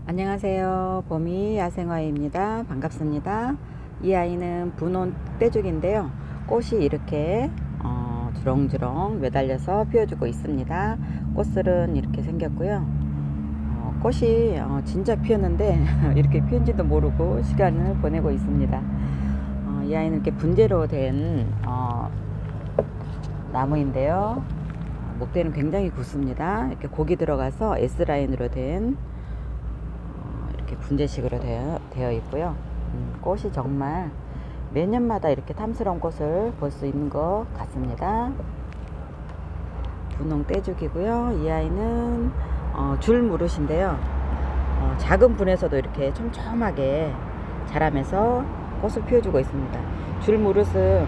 안녕하세요. 봄이 야생화입니다. 반갑습니다. 이 아이는 분홍 떼죽인데요. 꽃이 이렇게 주렁주렁 매달려서 피워주고 있습니다. 꽃술은 이렇게 생겼고요. 꽃이 진짜 피었는데 이렇게 피운지도 모르고 시간을 보내고 있습니다. 이 아이는 이렇게 분재로 된 나무인데요. 목대는 굉장히 굵습니다. 이렇게 곡이 들어가서 S라인으로 된 이렇게 분재식으로 되어 있고요. 꽃이 정말 매년마다 이렇게 탐스러운 꽃을 볼 수 있는 것 같습니다. 분홍 떼죽이고요. 이 아이는 줄무릇인데요. 작은 분에서도 이렇게 촘촘하게 자라면서 꽃을 피워주고 있습니다. 줄무릇은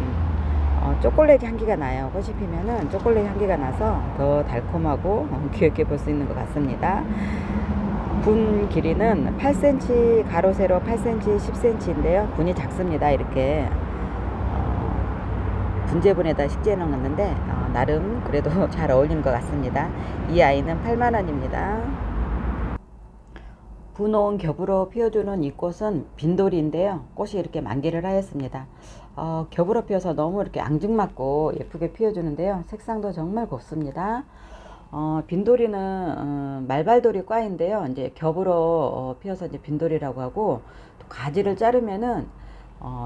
초콜릿 향기가 나요. 꽃이 피면은 초콜릿 향기가 나서 더 달콤하고 귀엽게 볼 수 있는 것 같습니다. 분 길이는 8cm, 가로 세로 8cm, 10cm인데요. 분이 작습니다. 이렇게 분재분에다 식재해 놓았는데 나름 그래도 잘 어울리는 것 같습니다. 이 아이는 8만원입니다. 분홍 겹으로 피워주는 이 꽃은 빈돌이인데요. 꽃이 이렇게 만개를 하였습니다. 겹으로 피어서 너무 이렇게 앙증맞고 예쁘게 피워주는데요. 색상도 정말 곱습니다. 빈돌이는 말발돌이 과인데요. 이제 겹으로 피어서 이제 빈돌이라고 하고, 또 가지를 자르면은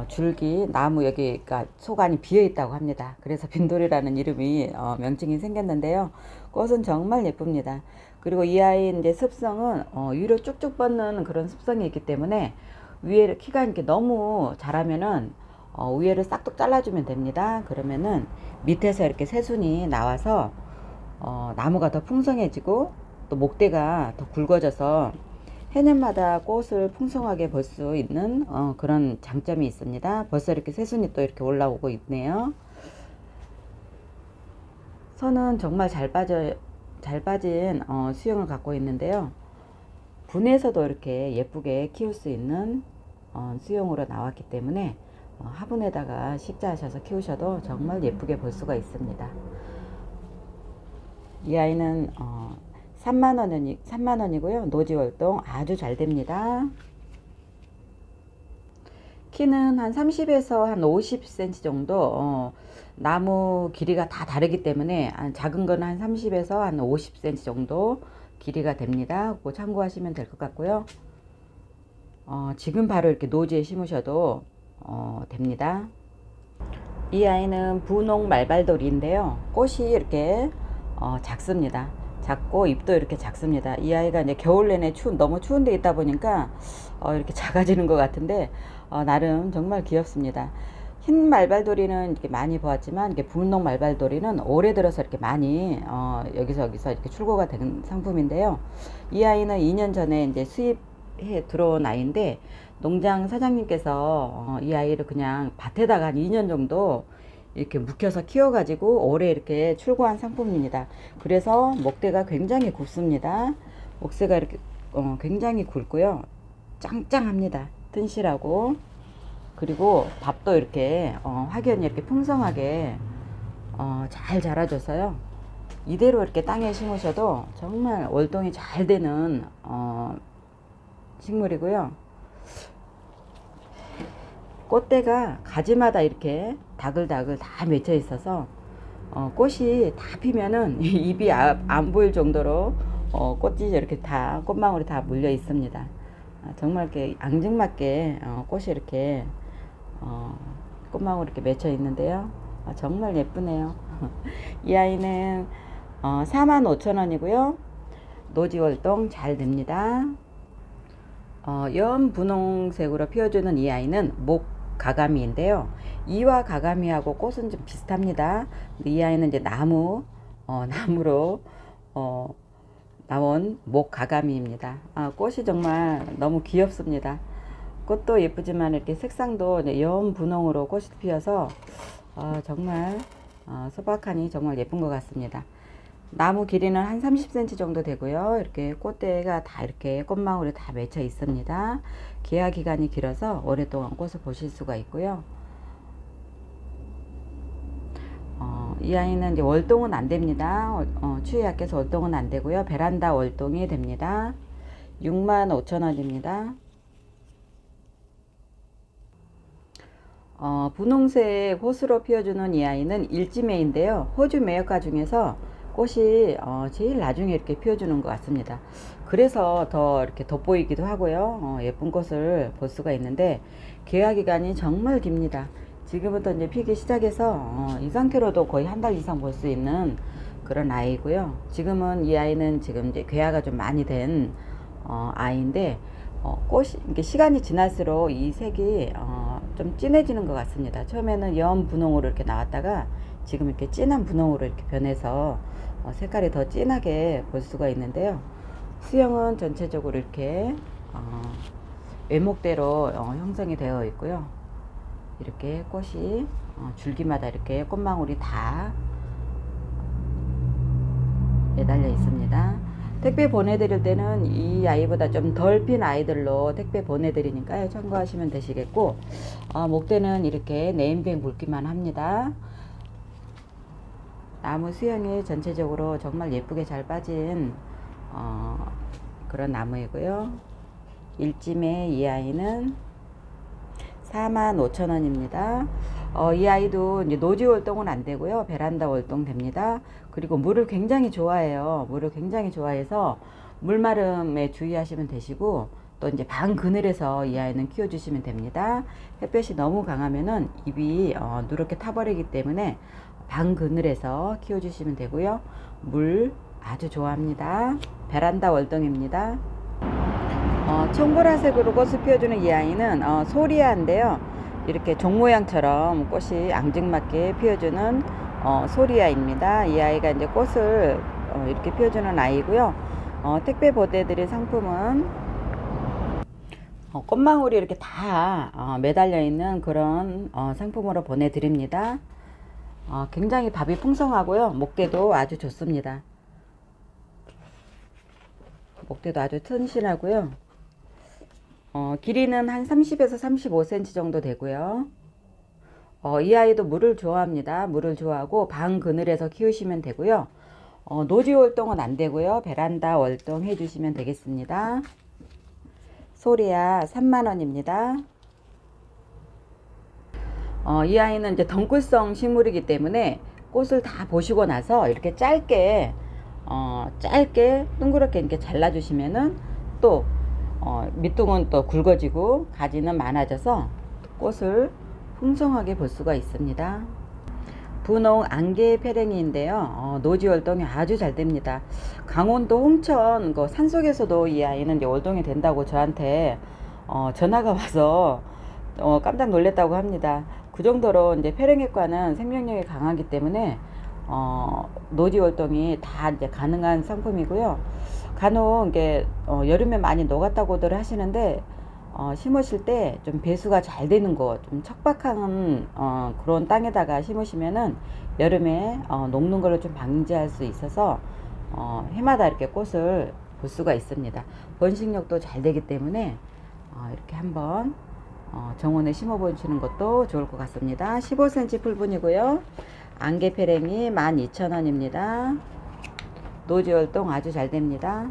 줄기 나무 여기가 속안이 비어 있다고 합니다. 그래서 빈돌이라는 이름이 명칭이 생겼는데요. 꽃은 정말 예쁩니다. 그리고 이 아이 이제 습성은 위로 쭉쭉 뻗는 그런 습성이 있기 때문에 위에 키가 이렇게 너무 자라면은 위에를 싹둑 잘라주면 됩니다. 그러면은 밑에서 이렇게 새순이 나와서 나무가 더 풍성해지고 또 목대가 더 굵어져서 해년마다 꽃을 풍성하게 볼 수 있는 그런 장점이 있습니다. 벌써 이렇게 새순이 또 이렇게 올라오고 있네요. 선은 정말 잘 빠진 수영을 갖고 있는데요. 분에서도 이렇게 예쁘게 키울 수 있는 수영으로 나왔기 때문에 화분에다가 식자하셔서 키우셔도 정말 예쁘게 볼 수가 있습니다. 이 아이는 3만원이고요. 노지월동 아주 잘 됩니다. 키는 한 30에서 한 50cm 정도, 나무 길이가 다 다르기 때문에 작은 거는 한 30에서 한 50cm 정도 길이가 됩니다. 그거 참고하시면 될 것 같고요. 지금 바로 이렇게 노지에 심으셔도 됩니다. 이 아이는 분홍 말발돌이인데요. 꽃이 이렇게 작습니다. 작고 잎도 이렇게 작습니다. 이 아이가 이제 겨울 내내 너무 추운 데 있다 보니까 이렇게 작아지는 것 같은데 나름 정말 귀엽습니다. 흰 말발돌이는 이렇게 많이 보았지만 이게 분홍 말발돌이는 올해 들어서 이렇게 많이 여기서 이렇게 출고가 된 상품인데요. 이 아이는 2년 전에 이제 수입해 들어온 아이인데 농장 사장님께서 이 아이를 그냥 밭에다가 한 2년 정도 이렇게 묵혀서 키워가지고 올해 이렇게 출고한 상품입니다. 그래서 목대가 굉장히 굵습니다. 목대가 이렇게 굉장히 굵고요. 짱짱합니다. 튼실하고, 그리고 밥도 이렇게 확연히 이렇게 풍성하게 잘 자라줘서요. 이대로 이렇게 땅에 심으셔도 정말 월동이 잘 되는 식물이고요. 꽃대가 가지마다 이렇게 다글다글 다 맺혀 있어서 꽃이 다 피면은 입이 안 보일 정도로 꽃이 이렇게 다 꽃망울이 다 물려 있습니다. 정말 이렇게 앙증맞게 꽃이 이렇게 꽃망울이 이렇게 맺혀 있는데요. 정말 예쁘네요. 이 아이는 45,000원이고요. 노지월동 잘 됩니다. 연 분홍색으로 피워주는 이 아이는 목가가미인데요. 이와 가가미하고 꽃은 좀 비슷합니다. 이 아이는 이제 나무로 나온 목가가미입니다. 꽃이 정말 너무 귀엽습니다. 꽃도 예쁘지만 이렇게 색상도 연 분홍으로 꽃이 피어서 정말 소박하니 정말 예쁜 것 같습니다. 나무 길이는 한 30cm 정도 되고요. 이렇게 꽃대가 다 이렇게 꽃망울이 다 맺혀 있습니다. 개화 기간이 길어서 오랫동안 꽃을 보실 수가 있고요. 이 아이는 이제 월동은 안 됩니다. 추위에 약해서 월동은 안 되고요. 베란다 월동이 됩니다. 65,000원입니다. 분홍색 호수로 피워주는 이 아이는 일지매인데요. 호주 매역가 중에서 꽃이 제일 나중에 이렇게 피워주는 것 같습니다. 그래서 더 이렇게 돋보이기도 하고요. 예쁜 꽃을 볼 수가 있는데 개화 기간이 정말 깁니다. 지금부터 이제 피기 시작해서 이 상태로도 거의 한 달 이상 볼 수 있는 그런 아이고요. 지금은 이 아이는 지금 이제 개화가 좀 많이 된 아이인데 꽃이 이렇게 시간이 지날수록 이 색이 좀 진해지는 것 같습니다. 처음에는 연 분홍으로 이렇게 나왔다가 지금 이렇게 진한 분홍으로 이렇게 변해서 색깔이 더 진하게 볼 수가 있는데요. 수영은 전체적으로 이렇게 외목대로 형성이 되어 있고요. 이렇게 꽃이 줄기마다 이렇게 꽃망울이 다 매달려 있습니다. 택배 보내드릴 때는 이 아이보다 좀 덜 핀 아이들로 택배 보내드리니까요. 참고하시면 되시겠고, 목대는 이렇게 네임뱅 굵기만 합니다. 나무 수영이 전체적으로 정말 예쁘게 잘 빠진 그런 나무이고요. 일찜의 이 아이는 45,000원입니다. 이 아이도 이제 노지 월동은 안 되고요. 베란다 월동 됩니다. 그리고 물을 굉장히 좋아해요. 물을 굉장히 좋아해서 물마름에 주의하시면 되시고, 또 이제 방 그늘에서 이 아이는 키워주시면 됩니다. 햇볕이 너무 강하면은 잎이 누렇게 타버리기 때문에 방 그늘에서 키워주시면 되고요. 물 아주 좋아합니다. 베란다 월동입니다. 청보라색으로 꽃을 피워주는 이 아이는 소리아인데요. 이렇게 종 모양처럼 꽃이 앙증맞게 피워주는 소리아입니다. 이 아이가 이제 꽃을 이렇게 피워주는 아이고요. 택배 보내드릴 상품은 꽃망울이 이렇게 다 매달려 있는 그런 상품으로 보내드립니다. 굉장히 밥이 풍성하고요. 목대도 아주 좋습니다. 목대도 아주 튼실하고요. 길이는 한 30에서 35cm 정도 되고요. 이 아이도 물을 좋아합니다. 물을 좋아하고 방 그늘에서 키우시면 되고요. 노지 월동은 안 되고요. 베란다 월동 해주시면 되겠습니다. 소리아 3만원입니다. 이 아이는 이제 덩굴성 식물이기 때문에 꽃을 다 보시고 나서 이렇게 짧게 둥그렇게 이렇게 잘라주시면은 또 밑둥은 또 굵어지고 가지는 많아져서 꽃을 풍성하게 볼 수가 있습니다. 분홍 안개 페랭이인데요. 노지 월동이 아주 잘 됩니다. 강원도 홍천 그 산속에서도 이 아이는 이제 월동이 된다고 저한테 전화가 와서 깜짝 놀랐다고 합니다. 그 정도로 이제 페랭이과는 생명력이 강하기 때문에 노지 월동이 다 이제 가능한 상품이고요. 간혹 이게 여름에 많이 녹았다고들 하시는데 심으실 때 좀 배수가 잘 되는 곳, 좀 척박한 그런 땅에다가 심으시면은 여름에 녹는 거를 좀 방지할 수 있어서 해마다 이렇게 꽃을 볼 수가 있습니다. 번식력도 잘 되기 때문에 이렇게 한번 정원에 심어 보시는 것도 좋을 것 같습니다. 15cm 풀분이고요. 안개페랭이 12,000원입니다. 노지 월동 아주 잘 됩니다.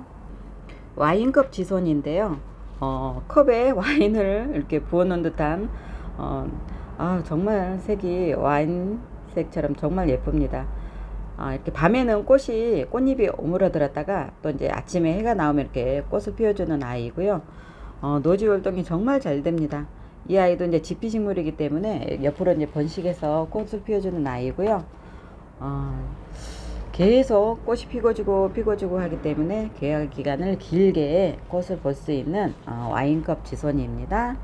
와인컵 지손인데요. 컵에 와인을 이렇게 부어 놓은 듯한 정말 색이 와인색처럼 정말 예쁩니다. 이렇게 밤에는 꽃잎이 오므러들었다가 또 이제 아침에 해가 나오면 이렇게 꽃을 피워주는 아이고요. 노지 월동이 정말 잘 됩니다. 이 아이도 이제 지피식물이기 때문에 옆으로 이제 번식해서 꽃을 피워주는 아이고요. 계속 꽃이 피고지고 하기 때문에 개화 기간을 길게 꽃을 볼 수 있는 와인컵 지손입니다.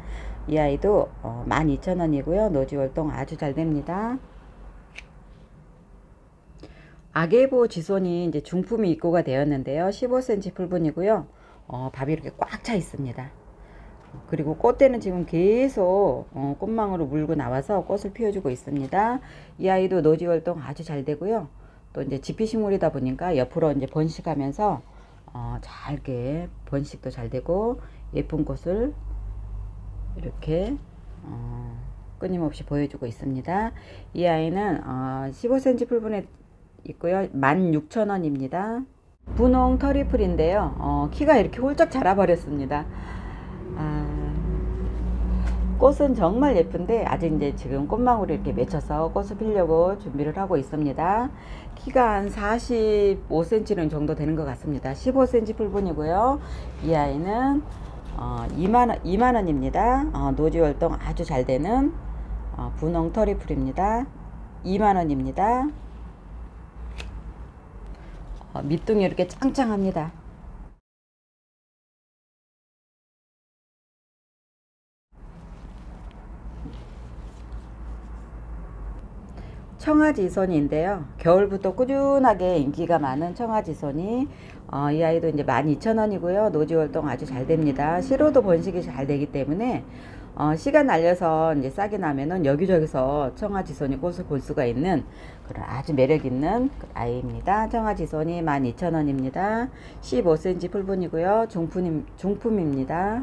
이 아이도 12,000원이고요. 노지 월동 아주 잘 됩니다. 아게보 지손이 이제 중품이 입고가 되었는데요. 15cm 풀분이고요. 밥이 이렇게 꽉 차 있습니다. 그리고 꽃대는 지금 계속 꽃망으로 물고 나와서 꽃을 피워주고 있습니다. 이 아이도 노지 월동 아주 잘 되고요. 또 이제 지피식물이다 보니까 옆으로 이제 번식하면서 잘게 번식도 잘 되고 예쁜 꽃을 이렇게 끊임없이 보여주고 있습니다. 이 아이는 15cm 풀분에 있고요. 16,000원입니다. 분홍 터리플인데요. 키가 이렇게 훌쩍 자라버렸습니다. 꽃은 정말 예쁜데 아직 이제 지금 꽃망울이 이렇게 맺혀서 꽃을 피려고 준비를 하고 있습니다. 키가 한 45cm 정도 되는 것 같습니다. 15cm 풀분이고요. 이 아이는 2만원입니다. 노지 활동 아주 잘 되는 분홍 터리플입니다. 2만원입니다. 밑둥이 이렇게 짱짱합니다. 청아지손인데요. 겨울부터 꾸준하게 인기가 많은 청아지손이 이 아이도 이제 12,000원이고요. 노지 활동 아주 잘 됩니다. 씨로도 번식이 잘 되기 때문에 씨가 날려서 이제 싹이 나면은 여기저기서 청아지손이 꽃을 볼 수가 있는 그런 아주 매력 있는 아이입니다. 청아지손이 12,000원입니다. 15cm 풀분이고요. 중품입니다.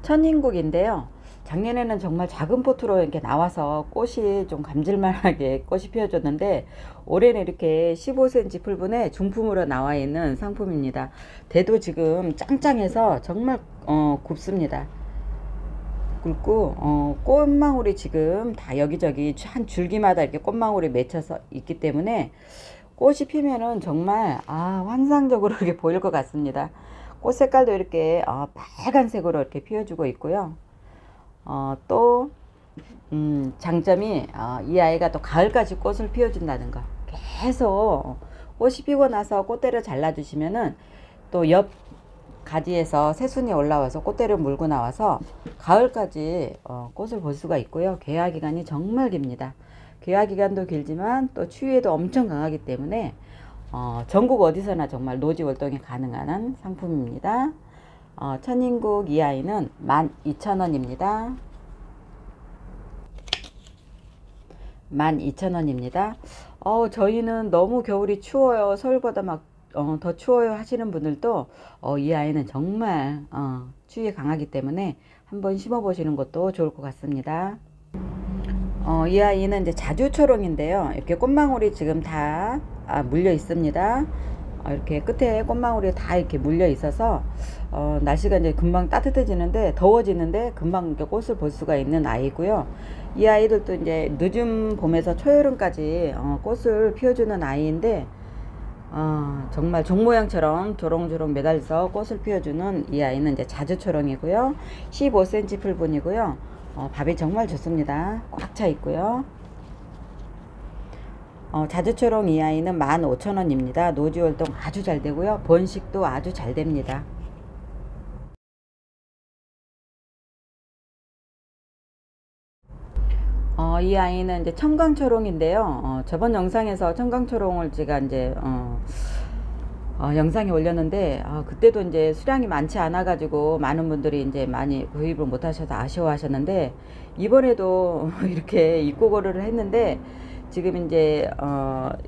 천인국인데요. 작년에는 정말 작은 포트로 이렇게 나와서 꽃이 좀 감질만하게 꽃이 피어줬는데 올해는 이렇게 15cm 풀분에 중품으로 나와 있는 상품입니다. 대도 지금 짱짱해서 정말 곱습니다. 굵고 꽃망울이 지금 다 여기저기 한 줄기마다 이렇게 꽃망울이 맺혀서 있기 때문에 꽃이 피면은 정말 환상적으로 이렇게 보일 것 같습니다. 꽃 색깔도 이렇게 빨간색으로 이렇게 피어주고 있고요. 또 장점이 이 아이가 또 가을까지 꽃을 피워준다는 거. 계속 꽃이 피고 나서 꽃대를 잘라 주시면은 또 옆 가지에서 새순이 올라와서 꽃대를 물고 나와서 가을까지 꽃을 볼 수가 있고요. 개화 기간이 정말 깁니다. 개화 기간도 길지만 또 추위에도 엄청 강하기 때문에 전국 어디서나 정말 노지 월동이 가능한 상품입니다. 천인국 이 아이는 12,000원입니다. 12,000원입니다. 저희는 너무 겨울이 추워요. 서울보다 막 더 추워요 하시는 분들도 이 아이는 정말 추위에 강하기 때문에 한번 심어 보시는 것도 좋을 것 같습니다. 이 아이는 이제 자주초롱인데요. 이렇게 꽃망울이 지금 다 물려 있습니다. 이렇게 끝에 꽃망울이 다 이렇게 물려 있어서 날씨가 이제 금방 따뜻해지는데 더워지는데 금방 이렇게 꽃을 볼 수가 있는 아이고요. 이 아이들도 이제 늦은 봄에서 초여름까지 꽃을 피워주는 아이인데 정말 종 모양처럼 조롱조롱 매달려서 꽃을 피워주는 이 아이는 이제 자주초롱이고요. 15cm 풀분이고요. 밥이 정말 좋습니다. 꽉 차 있고요. 자주초롱 이 아이는 15,000원입니다. 노지 활동 아주 잘 되고요. 번식도 아주 잘 됩니다. 이 아이는 이제 청강초롱인데요. 저번 영상에서 청강초롱을 제가 이제 영상에 올렸는데 그때도 이제 수량이 많지 않아 가지고 많은 분들이 이제 많이 구입을 못 하셔서 아쉬워하셨는데 이번에도 이렇게 입고거래를 했는데 지금 이제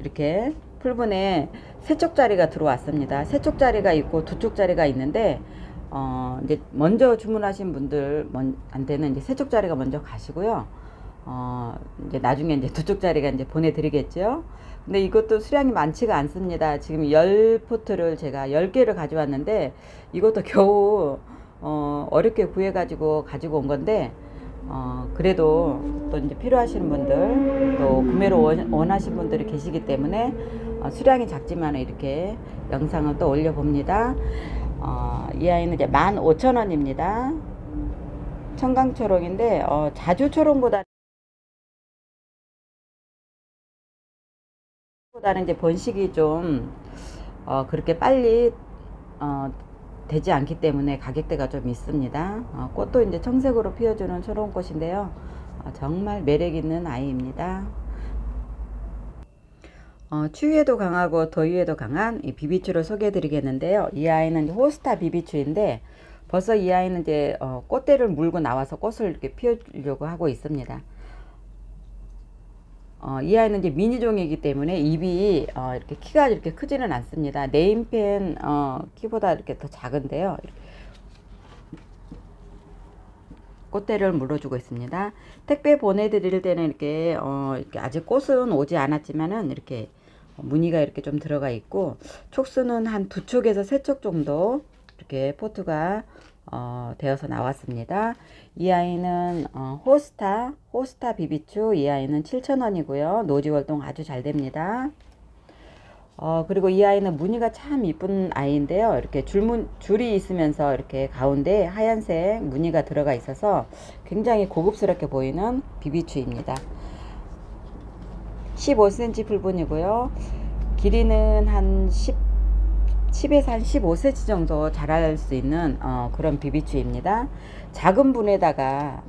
이렇게 풀분에 세 쪽짜리가 들어왔습니다. 세 쪽짜리가 있고 두 쪽짜리가 있는데 이제 먼저 주문하신 분들한테는 이제 세 쪽짜리가 먼저 가시고요. 이제 나중에 이제 두 쪽짜리가 이제 보내드리겠죠. 근데 이것도 수량이 많지가 않습니다. 지금 10포트를 제가 10개를 가져왔는데 이것도 겨우 어렵게 구해가지고 가지고 온 건데 그래도 또 이제 필요하신 분들 또 구매를 원하신 분들이 계시기 때문에 수량이 작지만 이렇게 영상을 또 올려 봅니다. 이 아이는 이제 15,000원입니다. 청강초롱인데 자주초롱보다는 이제 번식이 좀 그렇게 빨리 되지 않기 때문에 가격대가 좀 있습니다. 꽃도 이제 청색으로 피워주는 초롱꽃인데요. 정말 매력 있는 아이입니다. 추위에도 강하고 더위에도 강한 이 비비추를 소개해 드리겠는데요. 이 아이는 호스타 비비추인데 벌써 이 아이는 이제 꽃대를 물고 나와서 꽃을 이렇게 피우려고 하고 있습니다. 이 아이는 이제 미니종이기 때문에 입이 이렇게 키가 이렇게 크지는 않습니다. 네임펜 키보다 이렇게 더 작은데요. 꽃대를 물어주고 있습니다. 택배 보내드릴 때는 이렇게 아직 꽃은 오지 않았지만은 이렇게 무늬가 이렇게 좀 들어가 있고, 촉수는 한 2촉에서 3촉 정도 이렇게 포트가 되어서 나왔습니다. 이 아이는 호스타 비비추. 이 아이는 7,000원이고요. 노지 월동 아주 잘 됩니다. 그리고 이 아이는 무늬가 참 이쁜 아이인데요. 이렇게 줄이 있으면서 이렇게 가운데 하얀색 무늬가 들어가 있어서 굉장히 고급스럽게 보이는 비비추입니다. 15cm 풀분이고요. 길이는 한 10에서 한 15cm 정도 자랄 수 있는 그런 비비추입니다. 작은 분에다가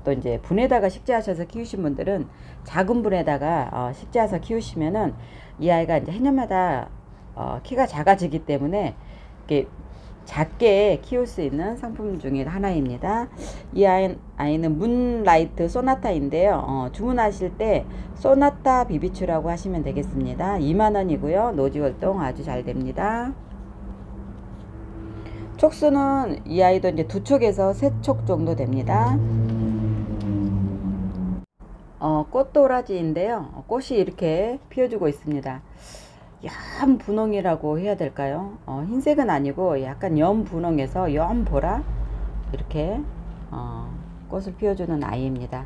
또 이제 분에다가 식재하셔서 키우신 분들은 작은 분에다가 식재해서 키우시면은 이 아이가 이제 해년마다 키가 작아지기 때문에 이렇게 작게 키울 수 있는 상품 중에 하나입니다. 이 아이는 문라이트 소나타인데요. 주문하실 때 소나타 비비추라고 하시면 되겠습니다. 2만원이고요. 노지 활동 아주 잘 됩니다. 촉수는 이 아이도 이제 2촉에서 3촉 정도 됩니다. 꽃도라지인데요. 꽃이 이렇게 피어주고 있습니다. 연 분홍이라고 해야 될까요? 흰색은 아니고 약간 연 분홍에서 연 보라 이렇게 꽃을 피워주는 아이입니다.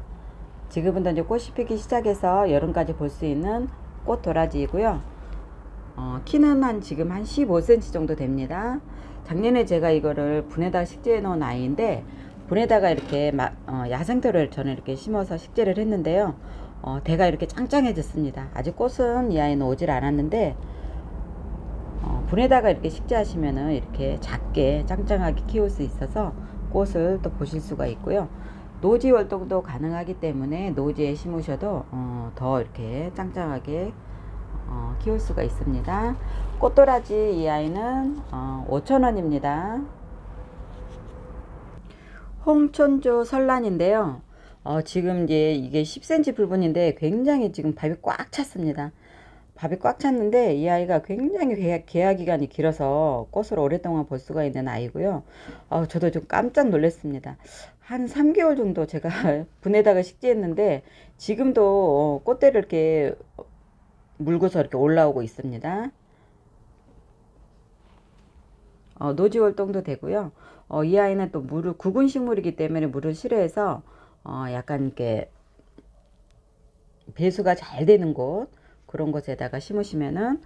지금부터 이제 꽃이 피기 시작해서 여름까지 볼 수 있는 꽃 도라지이고요. 키는 지금 한 15cm 정도 됩니다. 작년에 제가 이거를 분에다가 식재해 놓은 아이인데, 분에다가 이렇게 야생토를 저는 이렇게 심어서 식재를 했는데요. 대가 이렇게 짱짱해졌습니다. 아직 꽃은 이 아이는 오질 않았는데, 분에다가 이렇게 식재하시면은 이렇게 작게 짱짱하게 키울 수 있어서 꽃을 또 보실 수가 있고요. 노지 활동도 가능하기 때문에 노지에 심으셔도 더 이렇게 짱짱하게 키울 수가 있습니다. 꽃도라지 이 아이는 5,000원입니다. 홍천조 설란인데요. 지금 이제 이게 10cm 불분인데 굉장히 지금 밥이 꽉 찼습니다. 밥이 꽉 찼는데 이 아이가 굉장히 개화 기간이 길어서 꽃을 오랫동안 볼 수가 있는 아이고요. 저도 좀 깜짝 놀랐습니다. 한 3개월 정도 제가 분에다가 식재했는데 지금도 꽃대를 이렇게 물고서 이렇게 올라오고 있습니다. 노지 활동도 되고요. 이 아이는 또 구근 식물이기 때문에 물을 싫어해서 약간 이렇게 배수가 잘 되는 곳, 그런 곳에다가 심으시면은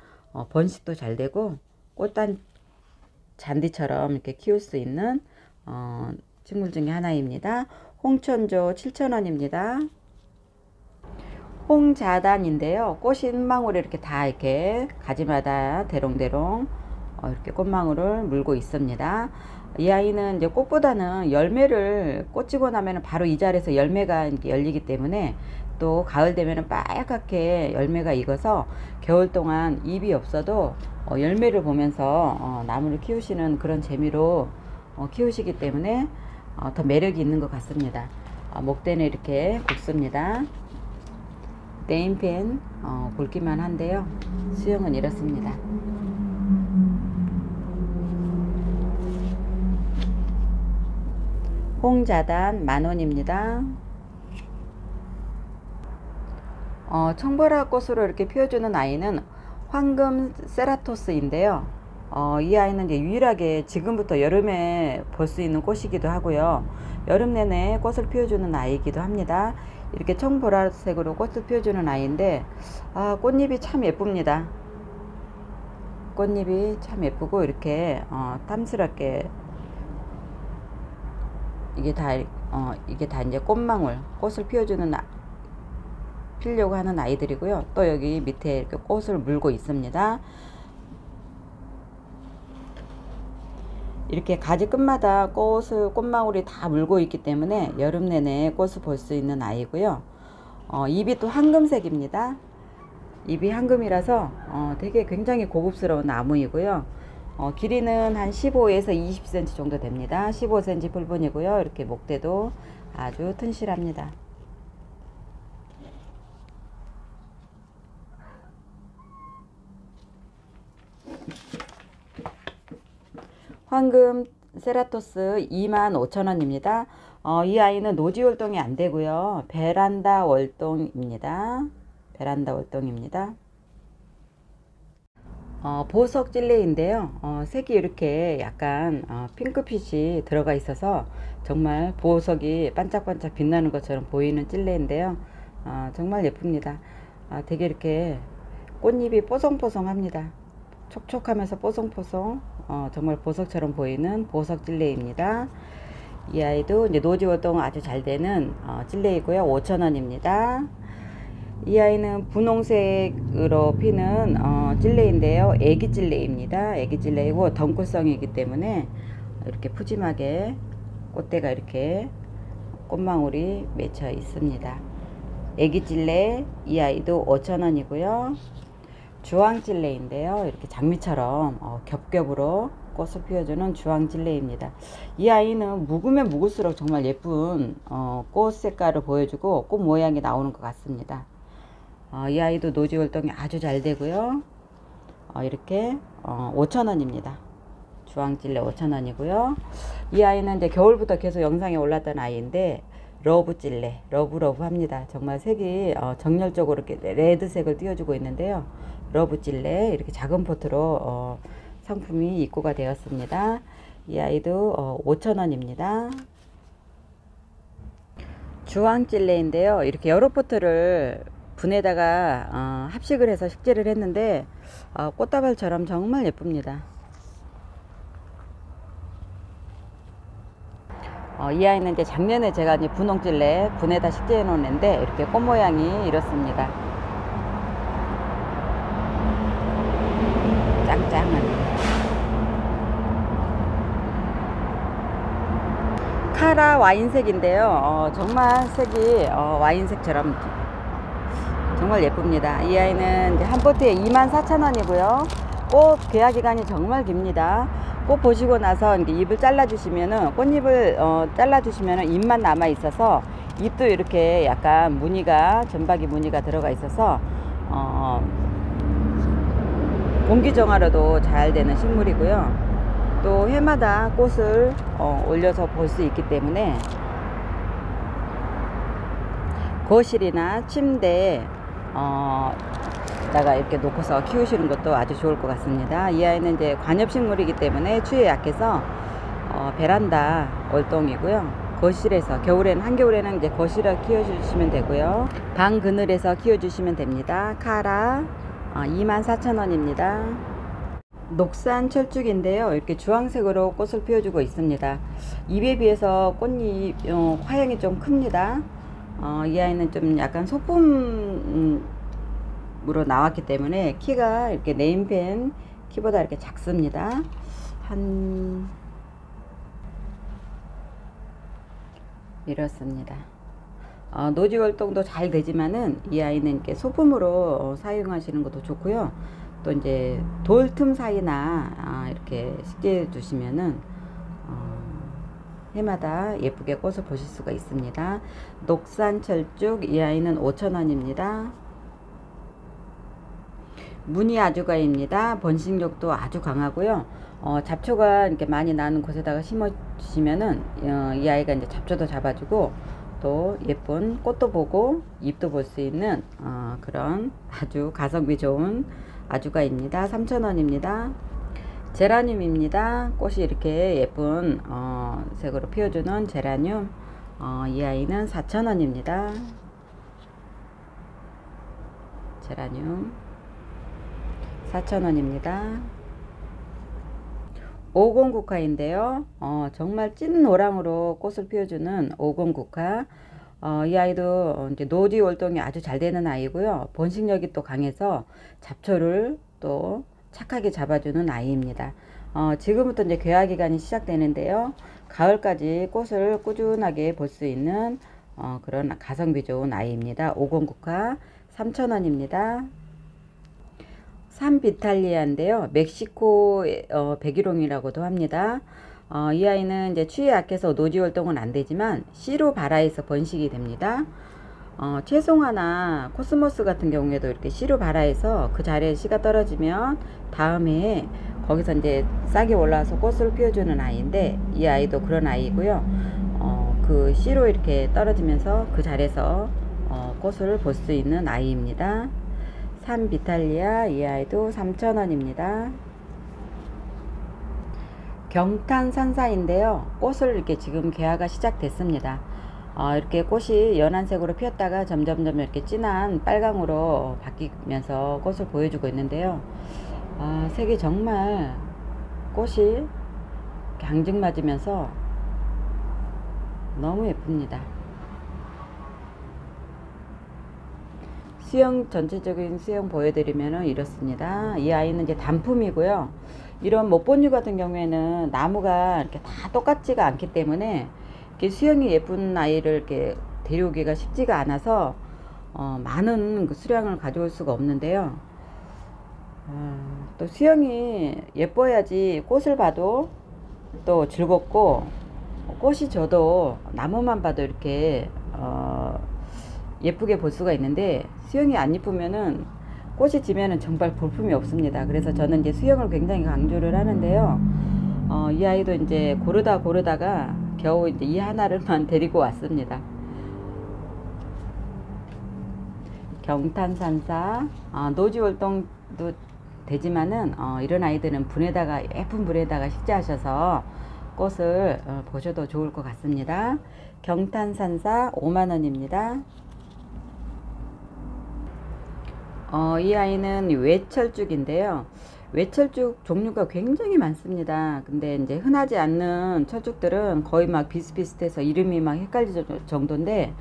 번식도 잘 되고 꽃단 잔디처럼 이렇게 키울 수 있는 식물 중에 하나입니다. 홍천조 7,000원입니다. 홍자단인데요. 꽃이 잎망울에 이렇게 다 이렇게 가지마다 대롱대롱 이렇게 꽃망울을 물고 있습니다. 이 아이는 이제 꽃보다는 열매를 꽂히고 나면 바로 이 자리에서 열매가 이렇게 열리기 때문에, 또 가을 되면 빨갛게 열매가 익어서 겨울 동안 잎이 없어도 열매를 보면서 나무를 키우시는 그런 재미로 키우시기 때문에 더 매력이 있는 것 같습니다. 목대는 이렇게 굵습니다. 네임펜 굵기만 한데요. 수영은 이렇습니다. 홍자단 10,000원입니다. 청보라 꽃으로 이렇게 피워주는 아이는 황금 세라토스인데요. 이 아이는 이제 유일하게 지금부터 여름에 볼 수 있는 꽃이기도 하고요. 여름 내내 꽃을 피워주는 아이이기도 합니다. 이렇게 청보라색으로 꽃을 피워주는 아이인데, 꽃잎이 참 예쁩니다. 꽃잎이 참 예쁘고 이렇게 탐스럽게 이게 다 이제 꽃을 피려고 하는 아이들이고요. 또 여기 밑에 이렇게 꽃을 물고 있습니다. 이렇게 가지 끝마다 꽃망울이 다 물고 있기 때문에 여름 내내 꽃을 볼 수 있는 아이고요. 잎이 또 황금색입니다. 잎이 황금이라서 되게 굉장히 고급스러운 나무이고요. 길이는 한 15에서 20cm 정도 됩니다. 15cm 풀분이고요. 이렇게 목대도 아주 튼실합니다. 황금 세라토스 25,000원입니다. 이 아이는 노지 월동이 안 되고요. 베란다 월동입니다. 베란다 월동입니다. 보석 찔레인데요. 색이 이렇게 약간 핑크빛이 들어가 있어서 정말 보석이 반짝반짝 빛나는 것처럼 보이는 찔레인데요. 정말 예쁩니다. 되게 이렇게 꽃잎이 뽀송뽀송합니다. 촉촉하면서 뽀송뽀송, 정말 보석처럼 보이는 보석 찔레입니다. 이 아이도 이제 노지 활동 아주 잘 되는 찔레이고요. 5,000원입니다. 이 아이는 분홍색으로 피는 찔레인데요. 애기 찔레입니다. 애기 찔레이고 덩쿨성이기 때문에 이렇게 푸짐하게 꽃대가 이렇게 꽃망울이 맺혀 있습니다. 애기 찔레, 이 아이도 5,000원이고요. 주황 찔레인데요. 이렇게 장미처럼 겹겹으로 꽃을 피워주는 주황 찔레입니다. 이 아이는 묵으면 묵을수록 정말 예쁜 꽃 색깔을 보여주고 꽃 모양이 나오는 것 같습니다. 이 아이도 노지 활동이 아주 잘 되고요. 이렇게 5,000원입니다. 주황 찔레 5,000원이고요. 이 아이는 이제 겨울부터 계속 영상에 올랐던 아이인데 러브 찔레, 러브 합니다. 정말 색이 정열적으로 이렇게 레드색을 띄워주고 있는데요. 러브 찔레 이렇게 작은 포트로 상품이 입고가 되었습니다. 이 아이도 5,000원입니다. 주황 찔레인데요. 이렇게 여러 포트를 분에다가 합식을 해서 식재를 했는데 꽃다발처럼 정말 예쁩니다. 이 아이는 이제 작년에 제가 이제 분홍 찔레 분에다 식재해 놓았는데 이렇게 꽃 모양이 이렇습니다. 짱짱한 카라 와인색인데요. 정말 색이 와인색처럼 정말 예쁩니다. 이 아이는 이제 한 포트에 24,000원이고요. 꽃 개화 기간이 정말 깁니다. 꽃 보시고 나서 이제 잎을 잘라 주시면은 꽃잎을 잘라 주시면은 잎만 남아 있어서 잎도 이렇게 약간 무늬가 점박이 무늬가 들어가 있어서 공기 정화로도 잘 되는 식물이고요. 또 해마다 꽃을 올려서 볼 수 있기 때문에 거실이나 침대에 다가 이렇게 놓고서 키우시는 것도 아주 좋을 것 같습니다. 이 아이는 이제 관엽식물이기 때문에 추위에 약해서 베란다 월동이고요. 거실에서 겨울에는 한겨울에는 이제 거실에 키워주시면 되고요. 방 그늘에서 키워주시면 됩니다. 카라 24,000원입니다. 녹산 철쭉인데요. 이렇게 주황색으로 꽃을 피워주고 있습니다. 잎에 비해서 꽃잎 화형이 좀 큽니다. 이 아이는 좀 약간 소품으로 나왔기 때문에 키가 이렇게 네임펜 키보다 이렇게 작습니다. 이렇습니다. 노지 활동도 잘 되지만은 이 아이는 이렇게 소품으로 사용하시는 것도 좋고요. 또 이제 돌 틈 사이나 이렇게 식재해 두시면은 해마다 예쁘게 꽃을 보실 수가 있습니다. 녹산 철쭉, 이 아이는 5,000원입니다. 무늬 아주가입니다. 번식력도 아주 강하고요. 잡초가 이렇게 많이 나는 곳에다가 심어 주시면은 이 아이가 이제 잡초도 잡아주고 또 예쁜 꽃도 보고 잎도 볼 수 있는 그런 아주 가성비 좋은 아주가입니다. 3,000원입니다. 제라늄입니다. 꽃이 이렇게 예쁜 색으로 피워주는 제라늄, 이 아이는 4,000원입니다. 제라늄 4,000원입니다. 오공국화인데요. 정말 찐 노랑으로 꽃을 피워주는 오공국화. 이 아이도 이제 노지 활동이 아주 잘 되는 아이고요. 번식력이 또 강해서 잡초를 또 착하게 잡아주는 아이입니다. 지금부터 이제 개화 기간이 시작되는데요. 가을까지 꽃을 꾸준하게 볼 수 있는 그런 가성비 좋은 아이입니다. 오공국화 3,000원입니다. 산비탈리아인데요. 멕시코 백일홍이라고도 합니다. 이 아이는 이제 추위에 약해서 노지 활동은 안 되지만 씨로 발아해서 번식이 됩니다. 채송화나 코스모스 같은 경우에도 이렇게 씨로 발아해서 그 자리에 씨가 떨어지면 다음 해에 거기서 이제 싹이 올라와서 꽃을 피워주는 아이인데 이 아이도 그런 아이고요. 그 씨로 이렇게 떨어지면서 그 자리에서 꽃을 볼 수 있는 아이입니다. 3비탈리아 이 아이도 3,000원입니다. 경탄산사인데요. 꽃을 이렇게 지금 개화가 시작됐습니다. 이렇게 꽃이 연한색으로 피었다가 점점점 이렇게 진한 빨강으로 바뀌면서 꽃을 보여주고 있는데요. 색이 정말 꽃이 앙증맞으면서 너무 예쁩니다. 수영, 전체적인 수영 보여드리면 이렇습니다. 이 아이는 이제 단품이고요. 이런 목본류 같은 경우에는 나무가 이렇게 다 똑같지가 않기 때문에 이렇게 수영이 예쁜 아이를 이렇게 데려오기가 쉽지가 않아서 많은 그 수량을 가져올 수가 없는데요. 또 수영이 예뻐야지 꽃을 봐도 또 즐겁고, 꽃이 져도 나무만 봐도 이렇게 예쁘게 볼 수가 있는데, 수영이 안 예쁘면은 꽃이 지면은 정말 볼품이 없습니다. 그래서 저는 이제 수영을 굉장히 강조를 하는데요. 이 아이도 이제 고르다가 겨우 이제 이 하나를만 데리고 왔습니다. 경탄산사, 노지 활동도 되지만은 이런 아이들은 분에다가, 예쁜 분에다가 식재하셔서 꽃을 보셔도 좋을 것 같습니다. 경탄산사 5만원입니다. 이 아이는 외철쭉인데요. 외철쭉 종류가 굉장히 많습니다. 근데 이제 흔하지 않는 철쭉들은 거의 막 비슷비슷해서 이름이 막 헷갈릴 정도인데,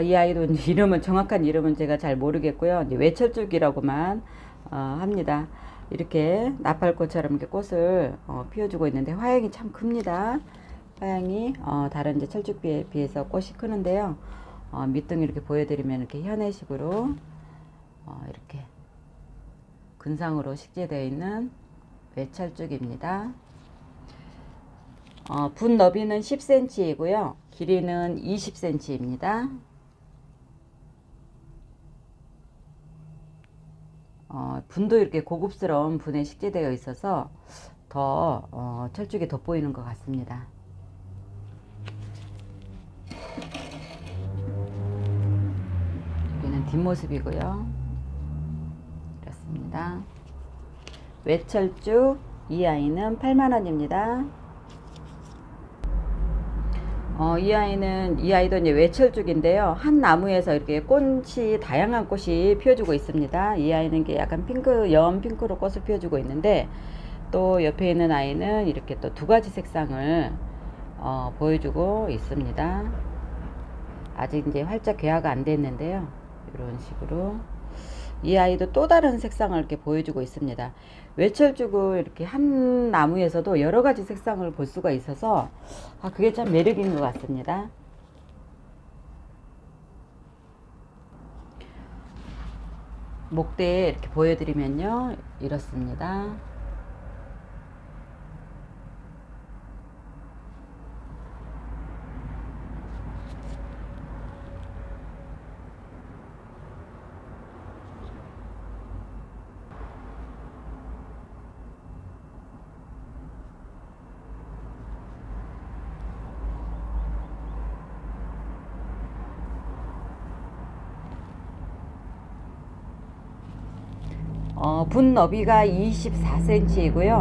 이 아이도 이제 정확한 이름은 제가 잘 모르겠고요. 이제 외철쭉이라고만 합니다. 이렇게 나팔꽃처럼 이렇게 꽃을 피워주고 있는데 화양이 참 큽니다. 화양이 다른 이제 철쭉비에 비해서 꽃이 크는데요. 밑둥 이렇게 보여드리면 이렇게 현애식으로 이렇게 근상으로 식재되어 있는 외철쭉입니다. 분 너비는 10cm이고요. 길이는 20cm입니다. 분도 이렇게 고급스러운 분에 식재되어 있어서 더 철쭉이 돋보이는 것 같습니다. 여기는 뒷모습이고요. 이렇습니다. 외철쭉 이 아이는 8만원입니다. 이 아이도 이제 외철쭉인데요. 한 나무에서 이렇게 꽃이, 다양한 꽃이 피워주고 있습니다. 이 아이는 이게 약간 연 핑크로 꽃을 피워주고 있는데, 또 옆에 있는 아이는 이렇게 또 두 가지 색상을 보여주고 있습니다. 아직 이제 활짝 개화가 안 됐는데요. 이런 식으로 이 아이도 또 다른 색상을 이렇게 보여주고 있습니다. 외철쭉을 이렇게 한 나무에서도 여러 가지 색상을 볼 수가 있어서 그게 참 매력인 것 같습니다. 목대에 이렇게 보여드리면요, 이렇습니다. 분 너비가 24cm이고요.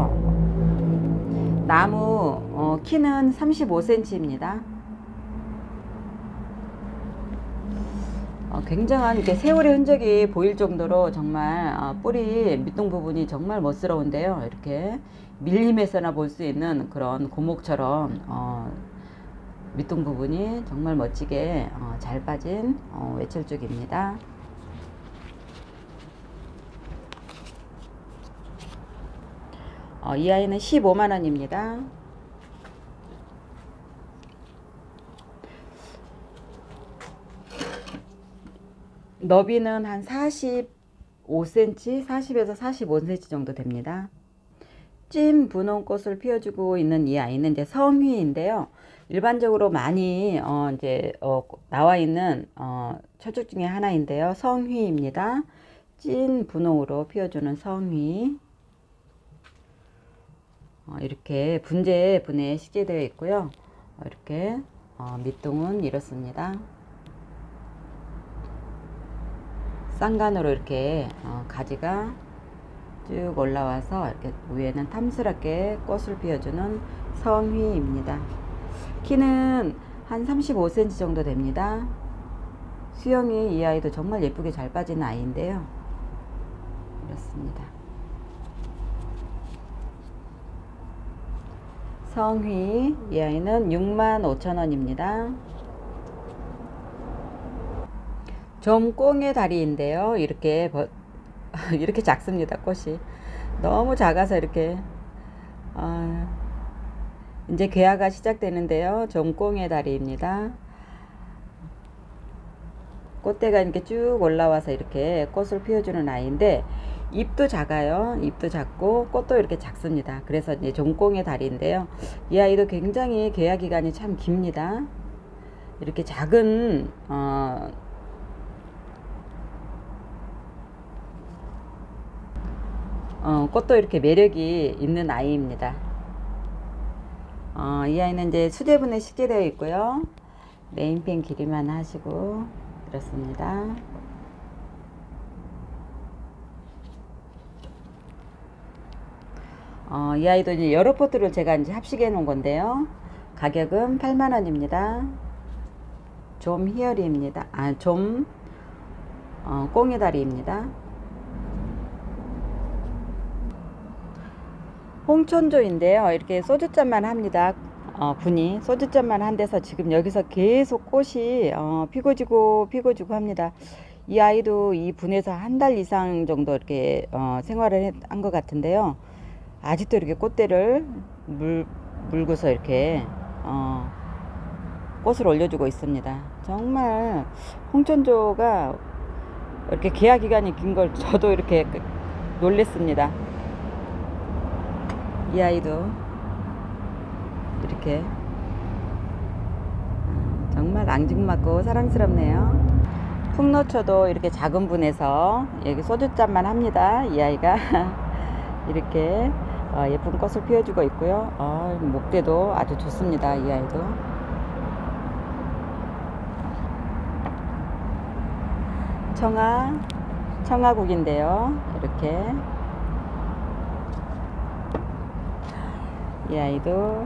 나무 키는 35cm입니다. 굉장한 이렇게 세월의 흔적이 보일 정도로 정말 뿌리 밑둥 부분이 정말 멋스러운데요. 이렇게 밀림에서나 볼 수 있는 그런 고목처럼 밑둥 부분이 정말 멋지게 잘 빠진 외철쭉입니다. 이 아이는 15만원입니다. 너비는 한 45cm, 40에서 45cm 정도 됩니다. 찐 분홍꽃을 피워주고 있는 이 아이는 이제 성휘인데요. 일반적으로 많이 이제 나와 있는 철쭉 중에 하나인데요. 성휘입니다. 찐 분홍으로 피워주는 성휘. 이렇게 분재분에 식재되어 있고요. 이렇게 밑둥은 이렇습니다. 쌍간으로 이렇게 가지가 쭉 올라와서 이렇게 위에는 탐스럽게 꽃을 피워주는 성휘입니다. 키는 한 35cm 정도 됩니다. 수영이 이 아이도 정말 예쁘게 잘 빠지는 아이인데요. 이렇습니다. 성휘, 이 아이는 65,000원입니다. 좀 꽁의 다리인데요. 이렇게 이렇게 작습니다. 꽃이 너무 작아서 이렇게 이제 개화가 시작되는데요. 좀 꽁의 다리입니다. 꽃대가 이렇게 쭉 올라와서 이렇게 꽃을 피워주는 아이인데, 잎도 작아요. 잎도 작고 꽃도 이렇게 작습니다. 그래서 이제 종꽁의 다리인데요. 이 아이도 굉장히 개화 기간이 참 깁니다. 이렇게 작은 꽃도 이렇게 매력이 있는 아이입니다. 이 아이는 이제 수제분에 식재되어 있고요. 네임펜 길이만 하시고 이렇습니다. 이 아이도 이제 여러 포트를 제가 이제 합식해 놓은 건데요. 가격은 8만원입니다. 좀 희열이입니다. 좀 꽁의 다리입니다. 홍천조인데요. 이렇게 소주잔만 합니다. 분이 소주잔만 한 데서 지금 여기서 계속 꽃이 피고지고 합니다. 이 아이도 이 분에서 한 달 이상 정도 이렇게 생활을 한 것 같은데요. 아직도 이렇게 꽃대를 물고서 이렇게 꽃을 올려주고 있습니다. 정말 홍천조가 이렇게 개화 기간이 긴 걸 저도 이렇게 놀랬습니다. 이 아이도 이렇게 정말 앙증맞고 사랑스럽네요. 풍노초도 이렇게 작은 분에서 여기 소주잔만 합니다. 이 아이가 이렇게 예쁜 꽃을 피워주고 있고요. 목대도 아주 좋습니다. 이 아이도. 청아국인데요. 이렇게 이 아이도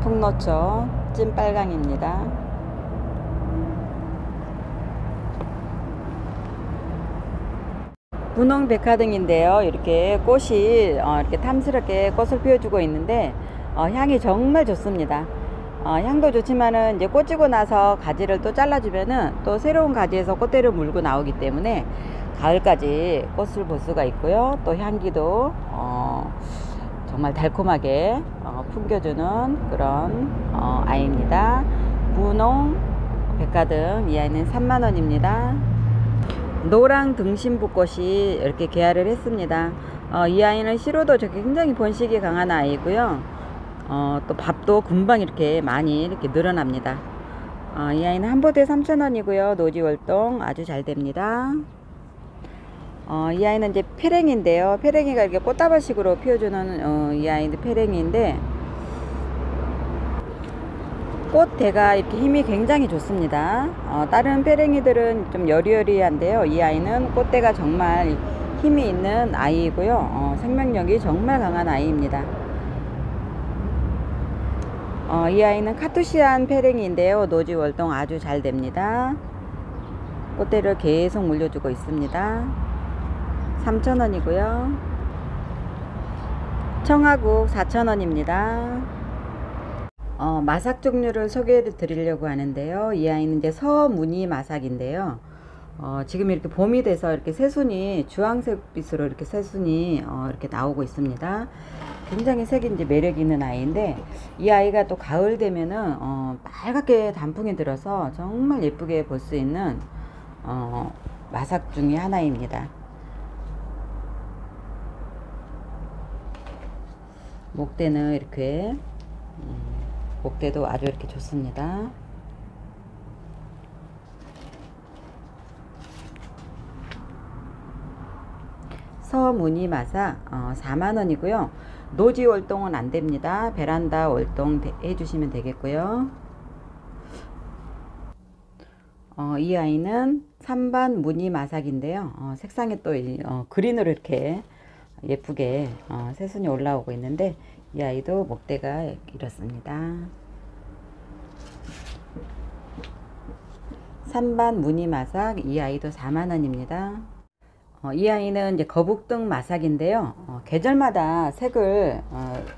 풍노초 찐빨강입니다. 분홍 백화등인데요. 이렇게 꽃이 이렇게 탐스럽게 꽃을 피워주고 있는데 향이 정말 좋습니다. 향도 좋지만은 이제 꽂히고 나서 가지를 또 잘라주면은 또 새로운 가지에서 꽃대를 물고 나오기 때문에 가을까지 꽃을 볼 수가 있고요. 또 향기도 정말 달콤하게 풍겨주는 그런 아이입니다. 분홍 백화등, 이 아이는 3만원입니다. 노랑 등심붓꽃이 이렇게 개화를 했습니다. 이 아이는 씨로도 굉장히 번식이 강한 아이고요. 또 밥도 금방 이렇게 많이 이렇게 늘어납니다. 이 아이는 한 포대에 3,000원이고요. 노지월동 아주 잘 됩니다. 이 아이는 이제 페랭인데요. 페랭이가 이렇게 꽃다발식으로 피워주는 이 아이는 페랭이인데, 꽃대가 이렇게 힘이 굉장히 좋습니다. 다른 페랭이들은 좀 여리여리한데요. 이 아이는 꽃대가 정말 힘이 있는 아이이고요. 생명력이 정말 강한 아이입니다. 이 아이는 카투시안 페랭이인데요. 노지월동 아주 잘 됩니다. 꽃대를 계속 물려주고 있습니다. 3,000원이고요. 청아국 4,000원입니다. 마삭 종류를 소개해 드리려고 하는데요. 이 아이는 이제 서무늬 마삭인데요. 지금 이렇게 봄이 돼서 이렇게 새순이 주황색빛으로 이렇게 새순이 이렇게 나오고 있습니다. 굉장히 색이 이제 매력 있는 아이인데, 이 아이가 또 가을 되면은 빨갛게 단풍이 들어서 정말 예쁘게 볼 수 있는 마삭 중에 하나입니다. 목대는 이렇게 목대도 아주 이렇게 좋습니다. 서무늬 마삭 4만원이고요. 노지 월동은 안됩니다. 베란다 월동 해주시면 되겠고요. 이 아이는 삼반 무늬 마삭인데요. 색상이 또 그린으로 이렇게 예쁘게 새순이 올라오고 있는데, 이 아이도 목대가 이렇습니다. 삼반 무늬 마삭, 이 아이도 4만원입니다. 이 아이는 이제 거북등 마삭인데요. 계절마다 색을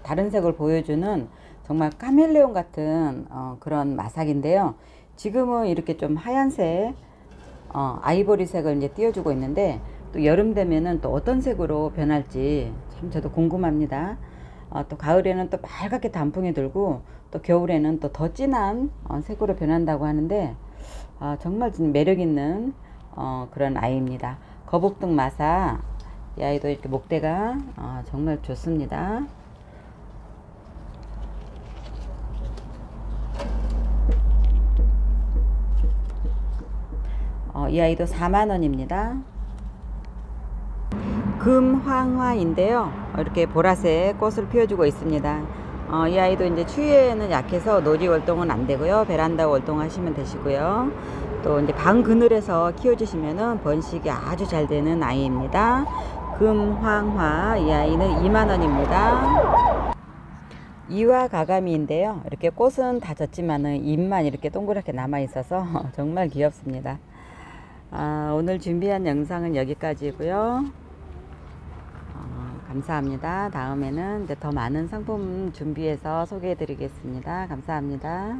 다른 색을 보여주는 정말 카멜레온 같은 그런 마삭인데요. 지금은 이렇게 좀 하얀색, 아이보리색을 이제 띄워주고 있는데, 또 여름 되면은 또 어떤 색으로 변할지 참 저도 궁금합니다. 또 가을에는 또 빨갛게 단풍이 들고, 또 겨울에는 또 더 진한 색으로 변한다고 하는데, 정말 매력 있는 그런 아이입니다. 거북등 마사, 이 아이도 이렇게 목대가 정말 좋습니다. 이 아이도 4만원입니다. 금황화인데요. 이렇게 보라색 꽃을 피워주고 있습니다. 이 아이도 이제 추위에는 약해서 놀이 활동은 안 되고요. 베란다 활동하시면 되시고요. 또 이제 방 그늘에서 키워주시면은 번식이 아주 잘 되는 아이입니다. 금황화, 이 아이는 2만원입니다. 이와 가가미인데요. 이렇게 꽃은 다 졌지만은 잎만 이렇게 동그랗게 남아 있어서 정말 귀엽습니다. 오늘 준비한 영상은 여기까지고요. 감사합니다. 다음에는 이제 더 많은 상품 준비해서 소개해 드리겠습니다. 감사합니다.